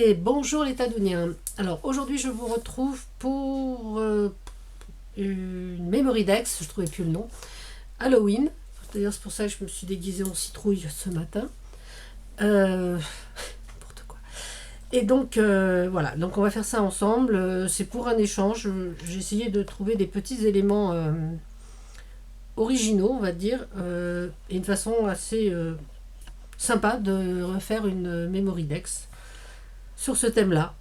Et bonjour les Tadouniens. Alors aujourd'hui je vous retrouve pour une Memory Dex, je trouvais plus le nom, Halloween. D'ailleurs c'est pour ça que je me suis déguisée en citrouille ce matin. N'importe quoi. Et donc voilà, donc on va faire ça ensemble. C'est pour un échange. J'ai essayé de trouver des petits éléments originaux, on va dire, et une façon assez sympa de refaire une Memory Dex sur ce thème-là.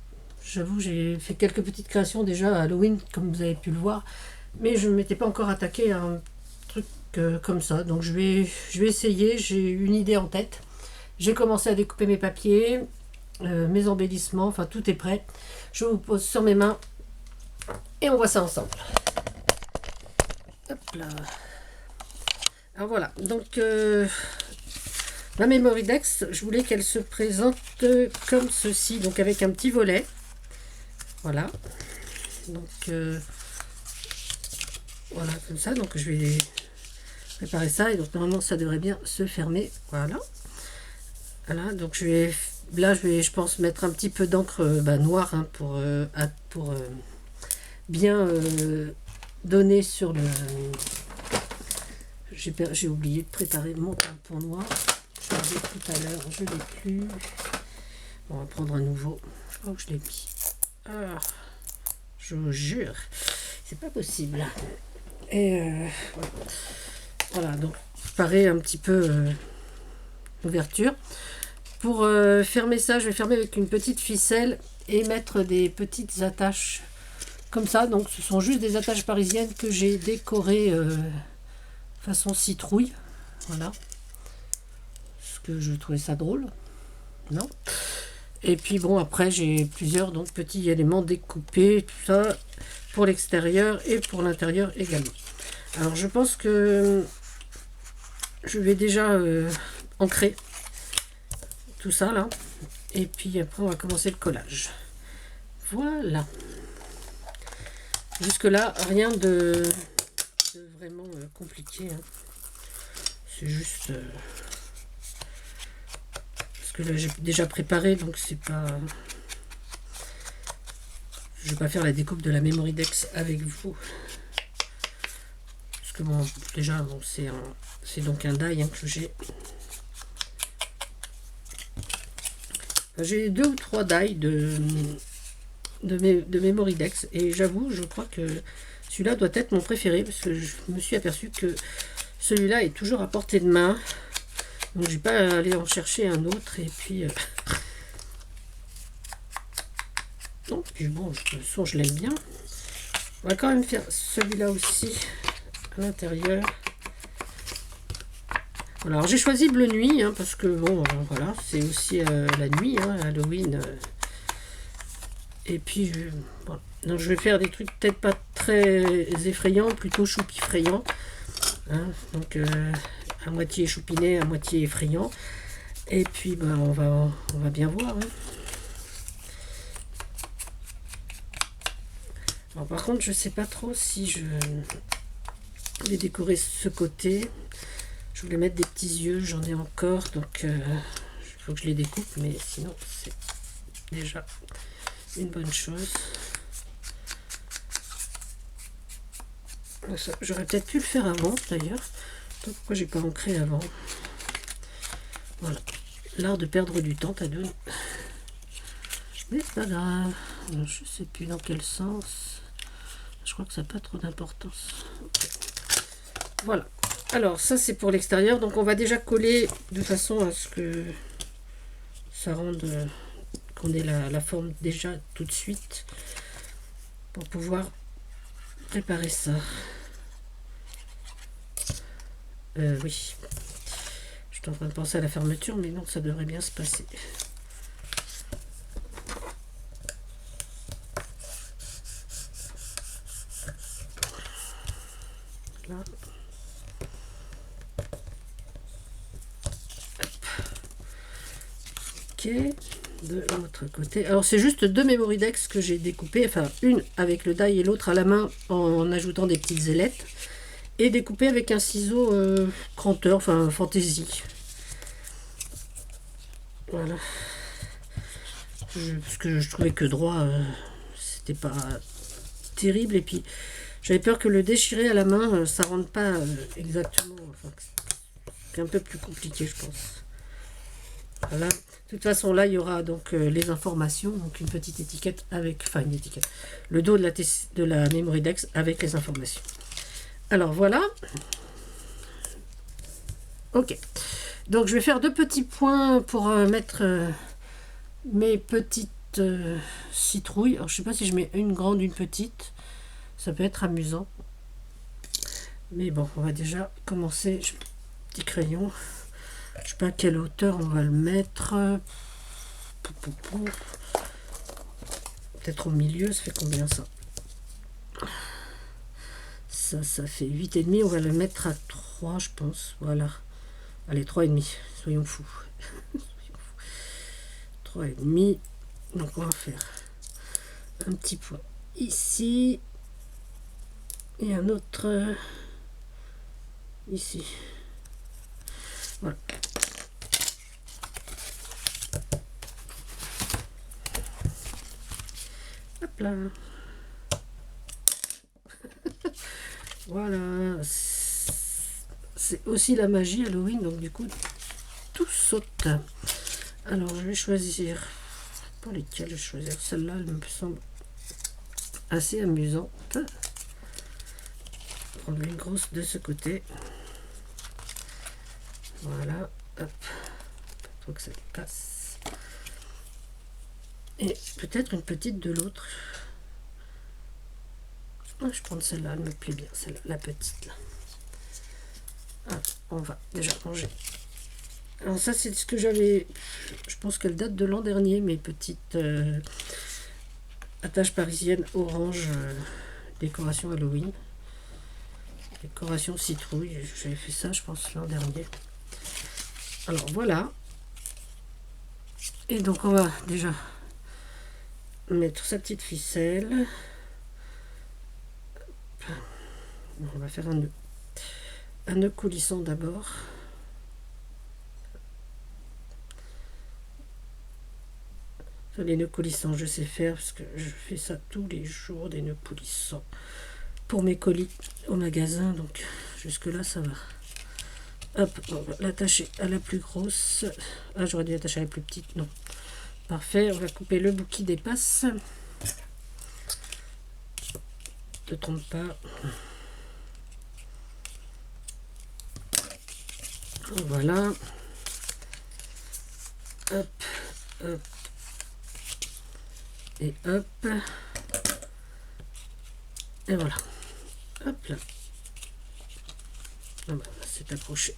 J'avoue, j'ai fait quelques petites créations déjà à Halloween, comme vous avez pu le voir, mais je ne m'étais pas encore attaqué à un truc comme ça. Donc je vais essayer, j'ai une idée en tête. J'ai commencé à découper mes papiers, mes embellissements, enfin tout est prêt. Je vous pose sur mes mains et on voit ça ensemble. Hop là. Alors voilà, donc ma Memory Dex, je voulais qu'elle se présente comme ceci, donc avec un petit volet. Voilà. Donc voilà, comme ça. Donc je vais préparer ça et donc normalement ça devrait bien se fermer. Voilà. Voilà, donc je pense mettre un petit peu d'encre noire hein, pour bien donner sur le. J'ai oublié de préparer mon tampon noir. Je l'avais tout à l'heure, je ne l'ai plus. Bon, on va prendre un nouveau. Je crois que je l'ai mis. Ah, je vous jure, c'est pas possible. Et voilà, donc préparer un petit peu l'ouverture. Pour fermer ça, je vais fermer avec une petite ficelle et mettre des petites attaches comme ça. Donc ce sont juste des attaches parisiennes que j'ai décorées façon citrouille. Voilà. Parce que je trouvais ça drôle. Non. Et puis bon, après j'ai plusieurs donc petits éléments découpés, tout ça, pour l'extérieur et pour l'intérieur également. Alors je pense que je vais déjà ancrer tout ça là. Et puis après on va commencer le collage. Voilà. Jusque là, rien de vraiment compliqué. Hein. C'est juste... que là j'ai déjà préparé, donc c'est pas, je vais pas faire la découpe de la Memory Dex avec vous parce que bon, déjà bon, c'est donc un die hein, que j'ai 2 ou 3 die de Memory Dex et j'avoue je crois que celui-là doit être mon préféré parce que je me suis aperçu que celui-là est toujours à portée de main. Donc je vais pas aller en chercher un autre et puis non, puis bon, de toute façon je l'aime bien. On va quand même faire celui-là aussi à l'intérieur. Voilà, alors j'ai choisi bleu nuit hein, parce que bon voilà, c'est aussi la nuit, hein, Halloween. Et puis voilà. Donc je vais faire des trucs peut-être pas très effrayants, plutôt choupi-frayants. Hein, donc à moitié choupinet, à moitié effrayant. Et puis ben, on va bien voir. Hein. Alors, par contre, je sais pas trop si je vais décorer ce côté. Je voulais mettre des petits yeux, j'en ai encore, donc il faut que je les découpe, mais sinon c'est déjà une bonne chose. J'aurais peut-être pu le faire avant d'ailleurs. Pourquoi j'ai pas ancré avant? Voilà, l'art de perdre du temps, Tadoun. Mais c'est pas grave. Je sais plus dans quel sens. Je crois que ça n'a pas trop d'importance. Okay. Voilà. Alors ça c'est pour l'extérieur. Donc on va déjà coller de façon à ce que ça rende qu'on ait la forme déjà tout de suite pour pouvoir préparer ça. Oui. Je suis en train de penser à la fermeture, mais non, ça devrait bien se passer. Là. Ok. De l'autre côté. Alors c'est juste 2 Memory Dex que j'ai découpé, enfin une avec le die et l'autre à la main en ajoutant des petites ailettes. Et découpé avec un ciseau cranteur, enfin fantaisie. Voilà. Parce que je trouvais que droit, c'était pas terrible. Et puis, j'avais peur que le déchirer à la main, ça rentre pas exactement. Enfin, c'est un peu plus compliqué, je pense. Voilà. De toute façon, là, il y aura donc les informations. Donc, une petite étiquette avec... Enfin, une étiquette. Le dos de la Memory Dex avec les informations. Alors, voilà. Ok. Donc, je vais faire 2 petits points pour mettre mes petites citrouilles. Alors, je sais pas si je mets une grande, une petite. Ça peut être amusant. Mais bon, on va déjà commencer. Petit crayon. Je sais pas à quelle hauteur on va le mettre. Peut-être au milieu, ça fait combien ça? Ça fait 8,5. On va le mettre à 3, je pense. Voilà. Allez, 3,5. Soyons fous. 3,5. Donc on va faire un petit point ici. Et un autre ici. Voilà. Hop là. Voilà. C'est aussi la magie Halloween, donc du coup, tout saute. Alors, je vais choisir... Pour lesquelles je vais choisir celle-là, elle me semble assez amusante. Prendre une grosse de ce côté. Voilà. Hop. Pas que ça casse. Et peut-être une petite de l'autre. Je prends celle-là, elle me plaît bien, celle-là, la petite là. Ah, on va déjà ranger. Alors ça c'est ce que j'avais, je pense qu'elle date de l'an dernier, mes petites attaches parisiennes orange, décoration Halloween, décoration citrouille. J'avais fait ça je pense l'an dernier. Alors voilà. Et donc on va déjà mettre sa petite ficelle. On va faire un nœud coulissant d'abord. Les nœuds coulissants, je sais faire parce que je fais ça tous les jours, des nœuds coulissants pour mes colis au magasin, donc jusque là ça va. Hop, on va l'attacher à la plus grosse. Ah, j'aurais dû l'attacher à la plus petite, non. Parfait, on va couper le bout qui dépasse. Ne te trompe pas. Voilà. Hop, hop. Et hop. Et voilà. Hop là. Ah bah, c'est accroché.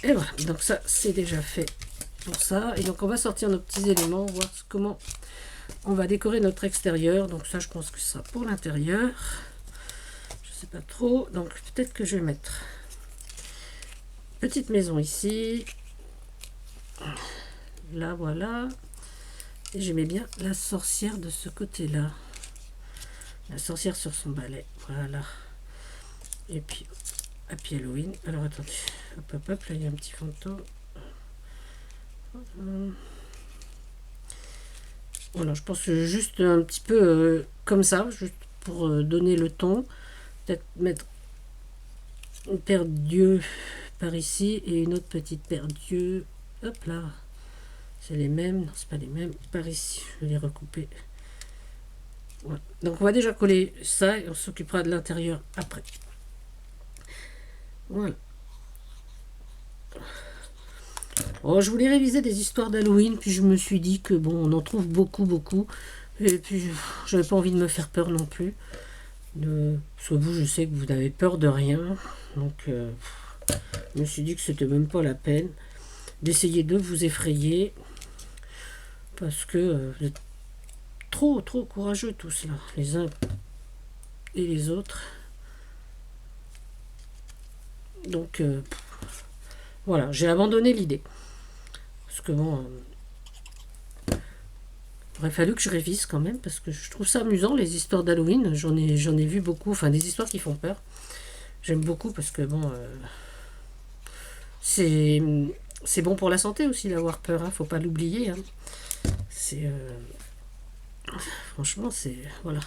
Et voilà. Donc ça, c'est déjà fait pour ça. Et donc on va sortir nos petits éléments, voir comment on va décorer notre extérieur. Donc ça, je pense que ce sera pour l'intérieur. Je sais pas trop. Donc peut-être que je vais mettre petite maison ici. Là, voilà. Et je mets bien la sorcière de ce côté-là. La sorcière sur son balai. Voilà. Et puis, Happy Halloween. Alors, attendez. Hop, hop, hop. Là, il y a un petit fantôme. Voilà, je pense que juste un petit peu comme ça. Juste pour donner le ton. Peut-être mettre une paire d'yeux par ici. Et une autre petite paire d'yeux. Hop là. C'est les mêmes, non c'est pas les mêmes, par ici, je vais les recouper. Voilà. Donc on va déjà coller ça et on s'occupera de l'intérieur après. Voilà. Oh, je voulais réviser des histoires d'Halloween, puis je me suis dit que bon, on en trouve beaucoup, et puis j'avais pas envie de me faire peur non plus. Soit vous, je sais que vous n'avez peur de rien, donc je me suis dit que c'était même pas la peine d'essayer de vous effrayer. Parce que vous êtes trop courageux tous là, les uns et les autres. Donc voilà, j'ai abandonné l'idée. Parce que bon, il aurait fallu que je révise quand même, parce que je trouve ça amusant, les histoires d'Halloween. J'en ai vu beaucoup, enfin des histoires qui font peur. J'aime beaucoup parce que bon, c'est C'est bon pour la santé aussi d'avoir peur, hein, faut pas l'oublier. Hein. C'est franchement, c'est voilà.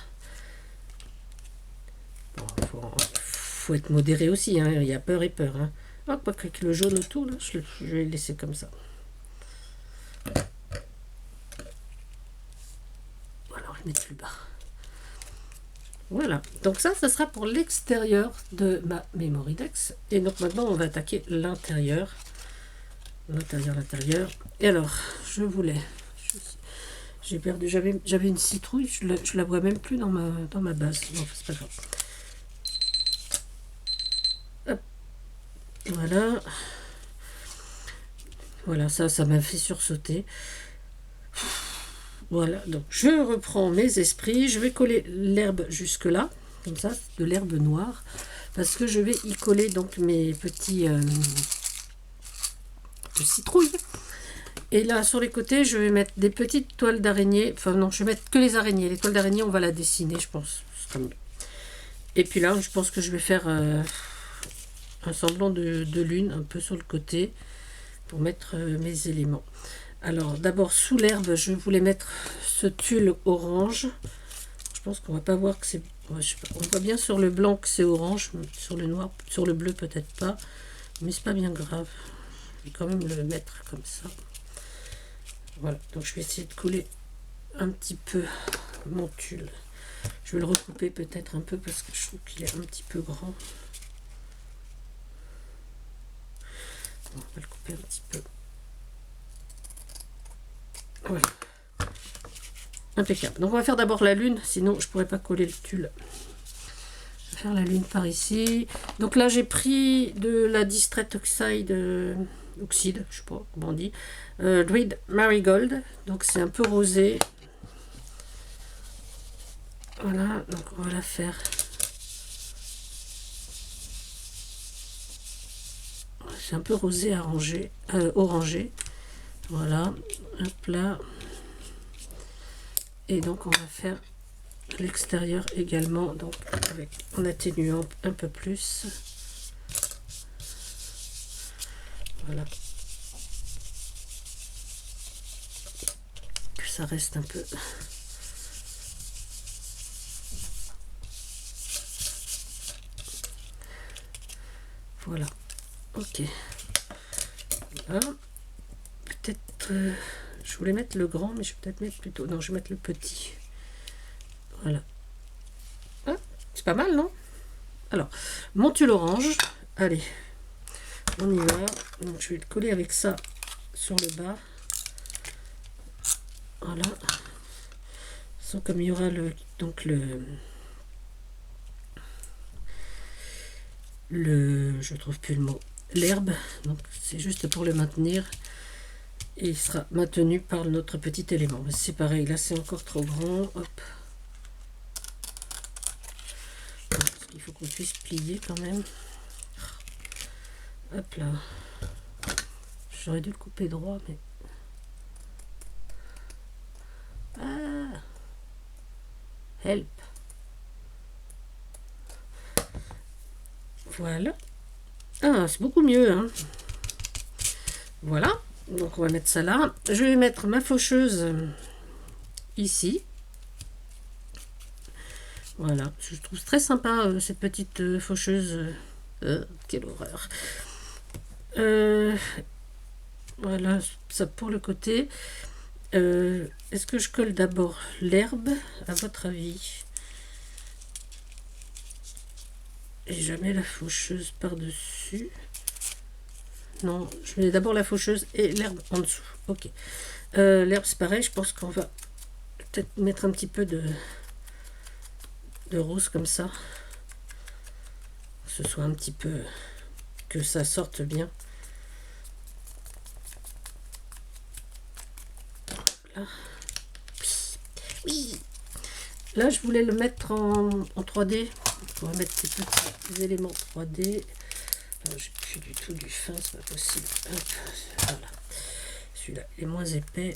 Bon, faut être modéré aussi. Hein. Il y a peur et peur. Hein. Hop, avec le jaune autour, là, je vais le laisser comme ça. Voilà, on va le mettre plus bas. Voilà, donc ça sera pour l'extérieur de ma Memorydex. Et donc maintenant, on va attaquer l'intérieur. L'intérieur. Et alors, je voulais... J'ai perdu, j'avais une citrouille, je la vois même plus dans ma base. Non, c'est pas grave. Hop. Voilà. Voilà, ça m'a fait sursauter. Voilà, donc je reprends mes esprits, je vais coller l'herbe jusque là, comme ça, de l'herbe noire, parce que je vais y coller donc mes petits citrouilles. Et là, sur les côtés, je vais mettre des petites toiles d'araignée, enfin non, je vais mettre que les araignées. Les toiles d'araignée, on va la dessiner, je pense. Et puis là, je pense que je vais faire un semblant de lune, un peu sur le côté, pour mettre mes éléments. Alors d'abord sous l'herbe, je voulais mettre ce tulle orange. Je pense qu'on va pas voir que c'est... On voit bien sur le blanc que c'est orange, sur le noir, sur le bleu peut-être pas. Mais c'est pas bien grave. Je vais quand même le mettre comme ça. Voilà, donc je vais essayer de coller un petit peu mon tulle. Je vais le recouper peut-être un peu parce que je trouve qu'il est un petit peu grand. On va le couper un petit peu. Voilà. Impeccable. Donc on va faire d'abord la lune, sinon je pourrais pas coller le tulle. Je vais faire la lune par ici. Donc là j'ai pris de la Distress Oxide, je sais pas comment on dit, Druid Marigold. Donc c'est un peu rosé. Voilà, donc on va la faire. C'est un peu rosé arrangé, orangé. Voilà, hop là. Et donc on va faire l'extérieur également, donc en atténuant un peu plus. Voilà. Que ça reste un peu. Voilà. Ok. Voilà. Peut-être... je voulais mettre le grand, mais je vais peut-être mettre plutôt... Non, je vais mettre le petit. Voilà. Ah, c'est pas mal, non? Alors, mon tulle orange. Allez, on y va. Donc, je vais le coller avec ça sur le bas. Voilà. Sans comme il y aura je trouve plus le mot, l'herbe, donc c'est juste pour le maintenir et il sera maintenu par notre petit élément. C'est pareil, là c'est encore trop grand. Hop, parce qu'il faut qu'on puisse plier quand même. Hop là, j'aurais dû le couper droit, mais help. Voilà. Ah, c'est beaucoup mieux, hein. Voilà. Donc, on va mettre ça là. Je vais mettre ma faucheuse ici. Voilà. Je trouve très sympa cette petite faucheuse. Quelle horreur. Voilà, ça pour le côté. Est-ce que je colle d'abord l'herbe, à votre avis? Et jamais la faucheuse par-dessus. Non, je mets d'abord la faucheuse et l'herbe en dessous. Ok. L'herbe, c'est pareil. Je pense qu'on va peut-être mettre un petit peu de rose comme ça. Que ce soit un petit peu... que ça sorte bien. Là. Oui. Là, je voulais le mettre en 3D. On va mettre ces petits éléments 3D. J'ai plus du tout du fin, c'est pas possible. Hop, voilà. Celui-là est moins épais.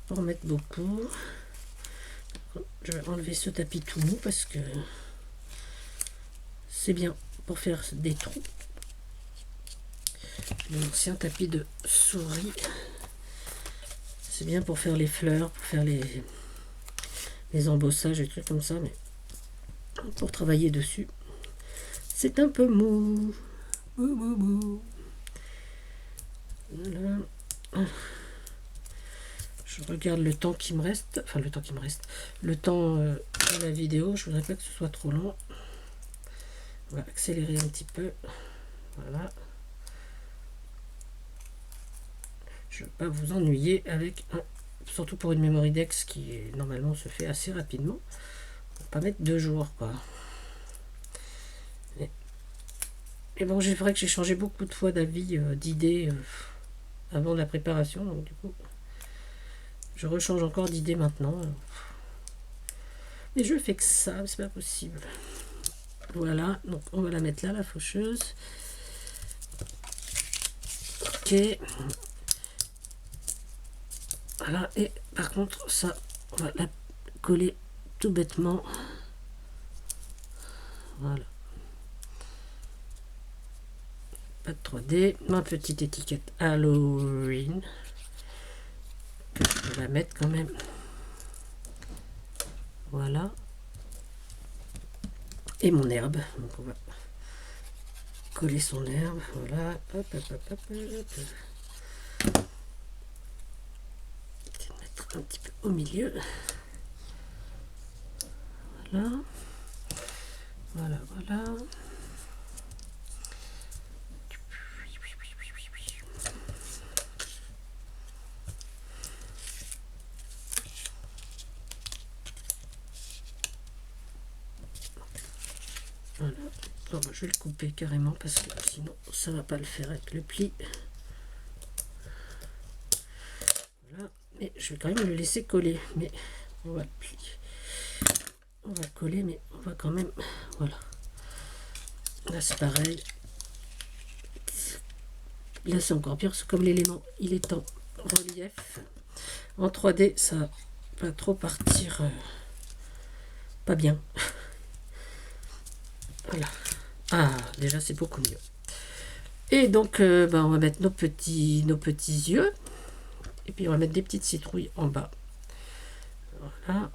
Pour en mettre beaucoup. Je vais enlever ce tapis tout mou parce que c'est bien pour faire des trous. Mon ancien tapis de souris. C'est bien pour faire les fleurs, pour faire les embossages et trucs comme ça, mais pour travailler dessus, c'est un peu mou. Mou, mou, mou. Voilà. Je regarde le temps qui me reste, enfin le temps qui me reste, le temps de la vidéo. Je voudrais pas que ce soit trop long. On va accélérer un petit peu. Voilà. Je ne veux pas vous ennuyer avec un, surtout pour une memory dex qui normalement se fait assez rapidement. Pour pas mettre 2 jours quoi. Et bon, c'est vrai que j'ai changé beaucoup de fois d'avis, d'idées avant la préparation, donc du coup, je rechange encore d'idées maintenant. Mais je fais que ça, c'est pas possible. Voilà, donc on va la mettre là, la faucheuse. Ok. Voilà, et par contre, ça, on va la coller tout bêtement. Voilà. Pas de 3D. Ma petite étiquette Halloween. On va mettre quand même. Voilà. Et mon herbe. Donc on va coller son herbe. Voilà. Hop, hop, hop, hop, hop. Mettre un petit peu au milieu. Voilà. Voilà, voilà. Voilà. Bon, je vais le couper carrément parce que sinon ça va pas le faire avec le pli. Voilà. Mais je vais quand même le laisser coller. Mais on va le plier. On va le coller, mais on va quand même. Voilà. Là c'est pareil. Là c'est encore pire, c'est comme l'élément il est en relief. En 3D ça va trop partir pas bien. Voilà. Ah, déjà c'est beaucoup mieux. Et donc on va mettre nos petits yeux. Et puis on va mettre des petites citrouilles en bas. Voilà.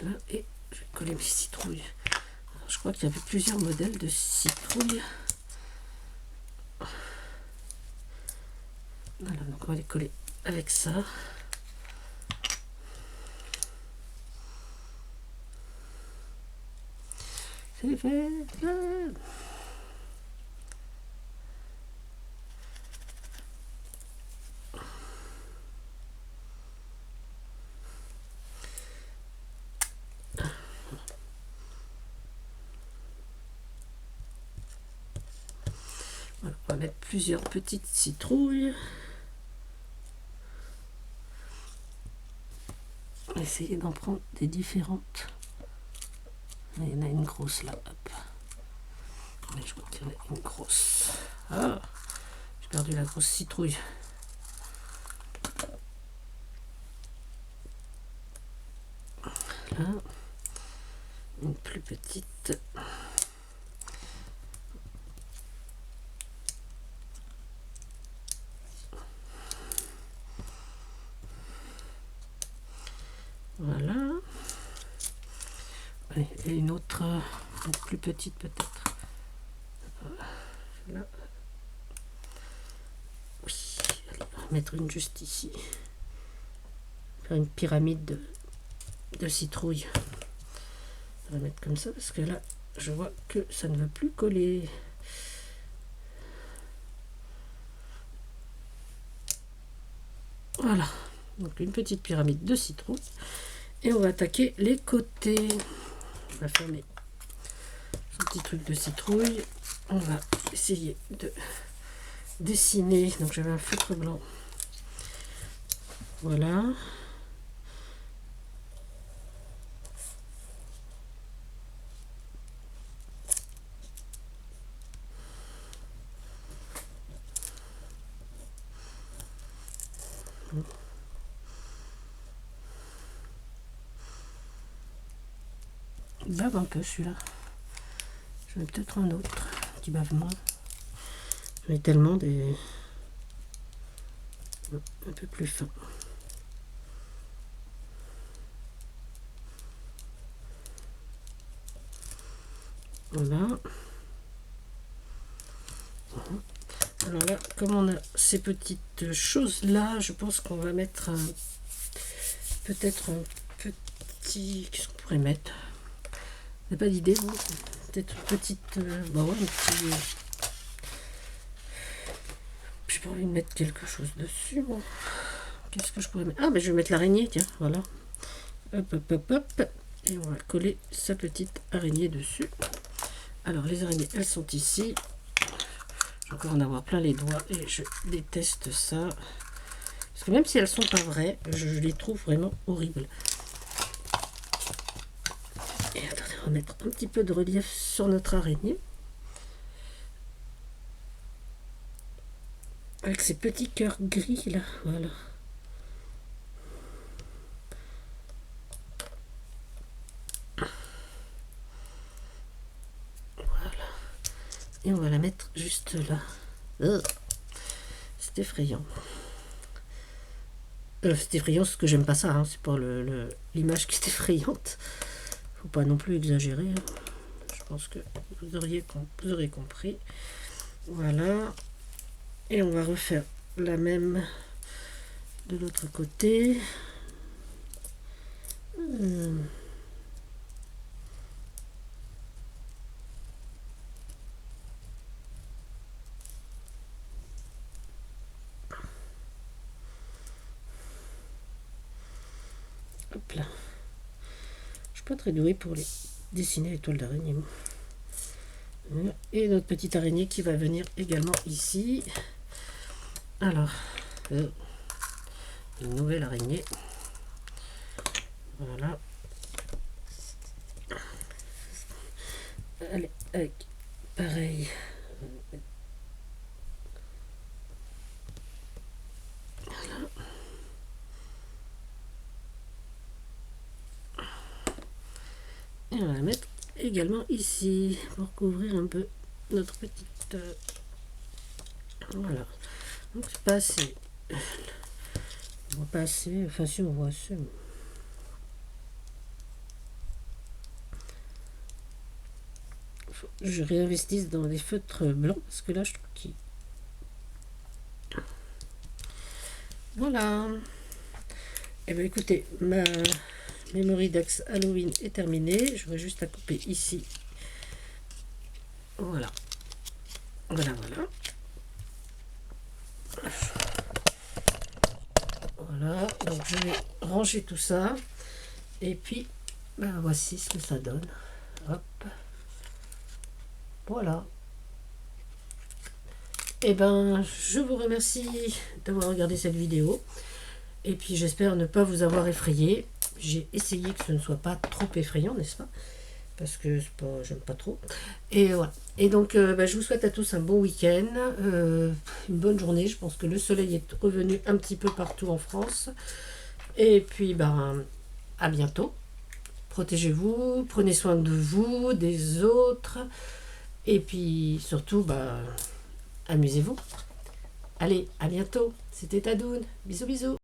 Voilà. Et je vais coller mes citrouilles. Alors, je crois qu'il y avait plusieurs modèles de citrouilles. Voilà, donc on va les coller avec ça. C'est fait. Voilà, on va mettre plusieurs petites citrouilles. On va essayer d'en prendre des différentes. Il y en a une grosse là. Hop. Je crois qu'il y en a une grosse. Ah, j'ai perdu la grosse citrouille. Là. Une plus petite. Voilà. Allez, et une autre, plus petite peut-être. Là. Oui, allez, on va mettre une juste ici. Faire une pyramide de citrouille. On va mettre comme ça parce que là, je vois que ça ne veut plus coller. Voilà. Donc une petite pyramide de citrouille. Et on va attaquer les côtés. On va fermer son petit truc de citrouille. On va essayer de dessiner. Donc j'avais un feutre blanc. Voilà. Il bave un peu celui-là. J'en ai peut-être un autre qui bave moins. J'en ai tellement des... un peu plus fin. Voilà. Alors là, comme on a ces petites choses-là, je pense qu'on va mettre peut-être un petit... Qu'est-ce qu'on pourrait mettre? Vous n'avez pas d'idée, vous? Peut-être une petite... bah ouais, un petit... J'ai pas envie de mettre quelque chose dessus, moi. Qu'est-ce que je pourrais mettre? Ah, ben je vais mettre l'araignée, tiens, voilà. Hop, hop, hop, hop. Et on va coller sa petite araignée dessus. Alors, les araignées, elles sont ici. Je vais encore en avoir plein les doigts et je déteste ça. Parce que même si elles sont pas vraies, je les trouve vraiment horribles. Et attendez, on va mettre un petit peu de relief sur notre araignée. Avec ces petits cœurs gris là, voilà. Voilà. Et on va la mettre juste là. C'est effrayant. C'est effrayant parce que j'aime pas ça, hein. C'est pas l'image qui est effrayante. Faut pas non plus exagérer. Hein. Je pense que vous aurez compris. Voilà. Et on va refaire la même de l'autre côté. Hop là. Je suis pas très douée pour les dessiner les toiles d'araignée. Et notre petite araignée qui va venir également ici. Alors, une nouvelle araignée. Voilà. Allez, avec pareil. Voilà. Et on va la mettre également ici pour couvrir un peu notre petite... voilà. Donc c'est pas assez... On voit pas assez... Enfin si on voit assez... Je réinvestisse dans des feutres blancs parce que là je trouve qu'il... Voilà. Et bien écoutez, ma Memory Dax Halloween est terminée. J'aurais juste à couper ici. Voilà. Voilà, voilà. Voilà. Donc je vais ranger tout ça. Et puis, ben, voici ce que ça donne. Hop. Voilà. Et ben, je vous remercie d'avoir regardé cette vidéo. Et puis j'espère ne pas vous avoir effrayé. J'ai essayé que ce ne soit pas trop effrayant, n'est-ce pas? Parce que j'aime pas trop. Et voilà. Et donc je vous souhaite à tous un bon week-end, une bonne journée. Je pense que le soleil est revenu un petit peu partout en France. Et puis à bientôt. Protégez-vous, prenez soin de vous, des autres. Et puis surtout, amusez-vous. Allez, à bientôt. C'était Tadoun. Bisous, bisous.